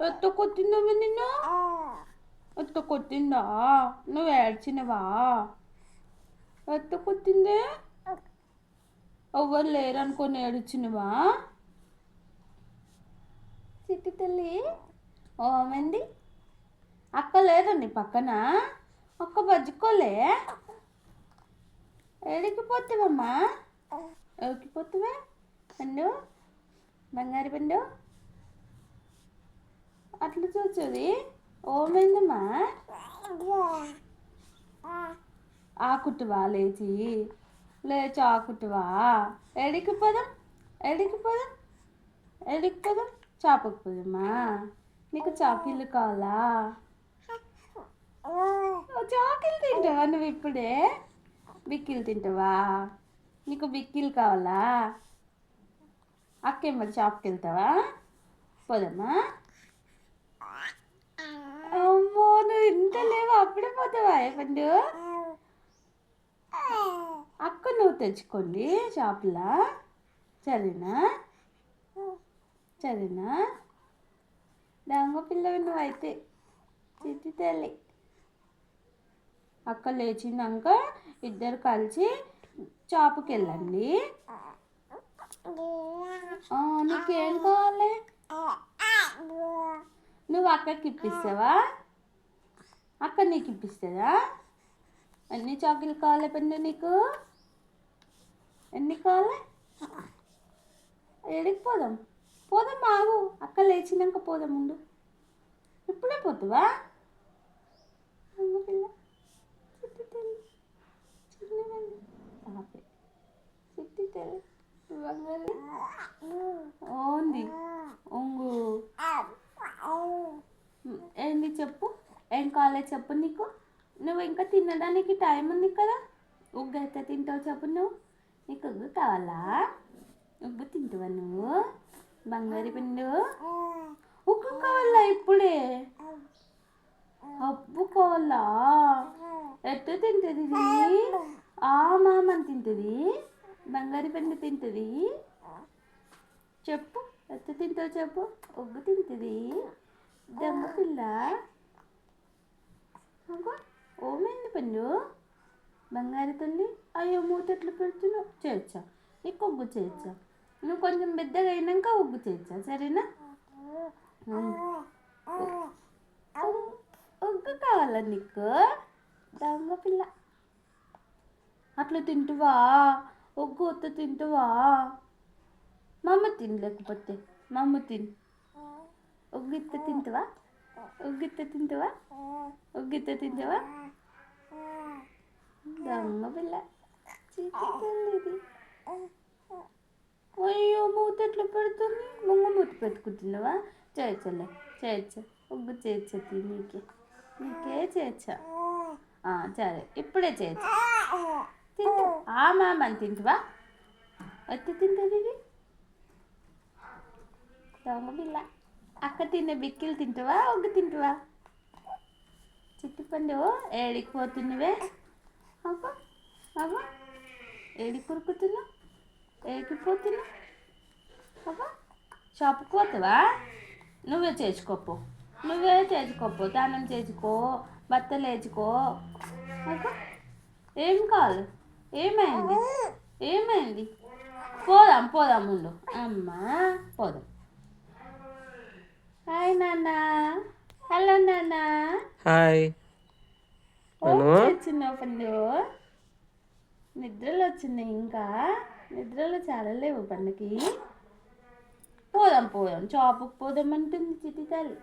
ఎత్త కొట్టిందమ్మ నిన్ను? ఎత్త కొట్టిందా? నువ్వు ఏడ్చినవా? ఎత్త కొట్టిందే? ఎవ్వరు లేరనుకొని ఏడ్చినవా? చిట్టి తల్లి ఓమంది. అక్క లేదండి పక్కన. ఒక్క బజ్జుకోలే. ఏడికిపోతావమ్మా? ఏడికిపోతావే పండు? బంగారు పండు అట్లా చూచుది. ఓమైందమ్మా? ఆకుట్టువా లేచి లేచి ఆకుట్టువా? ఏడికిపోదాం? ఏడికిపోదాం? ఏడికిపోదాం? చాపకు పోదమ్మా? నీకు చాకీలు కావాలా? చాకీలు తింటావా నువ్వు ఇప్పుడే? బిక్కిలు తింటావా? నీకు బిక్కిలు కావాలా? అక్కే మరి షాప్కి వెళ్తావా? పోదమ్మా? అమ్మో నువ్వు ఇంత లేవు అప్పుడే పోతావా పండు? అక్క నువ్వు తెచ్చుకోండి షాప్లా. సరేనా? సరేనా? దొంగ పిల్లవి నువ్వైతే చిట్టి తల్లి. అక్క లేచినాక ఇద్దరు కలిసి షాపుకి వెళ్ళండి. నీకేం కావాలి? నువ్వు అక్కకి ఇప్పిస్తావా? అక్క నీకు ఇప్పిస్తుందా? ఎన్ని చాకులు కావాలి పండు నీకు? ఎన్ని కావాలి? ఏడికి పోదాం? పోదాం ఆగు. అక్క లేచినాక పోదాం ముందు. ఇప్పుడే పోతావా? పిల్ల చిట్టి తల్లి చిన్నదండి చిట్టి తల్లి బంగారు ఓంది ఒంగు. ఏంది చెప్పు? ఏం కావాలి చెప్పు నీకు? నువ్వు ఇంకా తినడానికి టైం ఉంది కదా. ఉగ్గు అయితే తింటావు చెప్పు నువ్వు. నీకు ఉగ్గు కావాలా? ఉగ్గు తింటావా నువ్వు? బంగారు పండు ఉగ్గు కావాలా ఇప్పుడే? అప్పు కావాలా? ఎట్ట తింటుంది ఇది? ఆ మామని తింటుంది. బంగారు పండు తింటుంది. చెప్పు ఎట్ట తింటావు చెప్పు. ఉగ్గు తింటుంది దొంగ పిల్ల. ఓమైంది పండు? బంగారు తల్లి అయ్యో మూతట్లు పెడుతున్నావు. చేయొచ్చా నీకు ఉగ్గు? చేయొచ్చా? నువ్వు కొంచెం పెద్దగా అయినాక ఉగ్గు చేయొచ్చా? సరేనా? ఉగ్గు కావాలా నీకు? దొంగ పిల్ల అట్లా తింటువా? ఉగ్గు వద్ద తింటువా? మమ్మ తిని లేకపోతే మమ్మ తిని. ఉగ్గిత్త తింటువా? ఉగ్గిత్త తింటువా? ఉగ్గిత్త తింటువా? దొంగ పిల్ల ఇది. అయ్యో మూత ఎట్లా పెడుతుంది? ముంగ మూత పెట్టుకుంటున్నావా? చేయొచ్చలే చేయొచ్చా? ఉగ్గు చేయొచ్చా? నీకే చేయొచ్చా? సరే ఇప్పుడే చేయొచ్చా? తింటా ఆ మామని తింటువా? ఎత్తి తింటుంది ఇది దొంగ పిల్ల. అక్క తినే బిక్కిలు తింటావా? ఉగ్గు తింటావా? చిట్టి పండు ఏడికి పోతున్నవే? అబ్బా అబ్బా ఏడికి కొరుకుతున్నావు? ఏడికి పోతున్నావు? అబ్బా షాప్కి పోతావా? నువ్వే చేసుకోపో. నువ్వే చేసుకోపో. దానం చేసుకో. బట్టలు వేసుకో. అబ్బా ఏం కాదు? ఏమైంది? ఏమైంది? పోదాం పోదాం ముందు. అమ్మా పోదాం. హాయ్ నాన్న. హలో నాన్న. హాయ్. వచ్చినావు పండు? నిద్రలు వచ్చినాయి ఇంకా? నిద్రలు చాలా లేవు పండుకి. పోదాం పోదాం షాపుకి పోదాం అంటుంది చిట్టి తల్లి.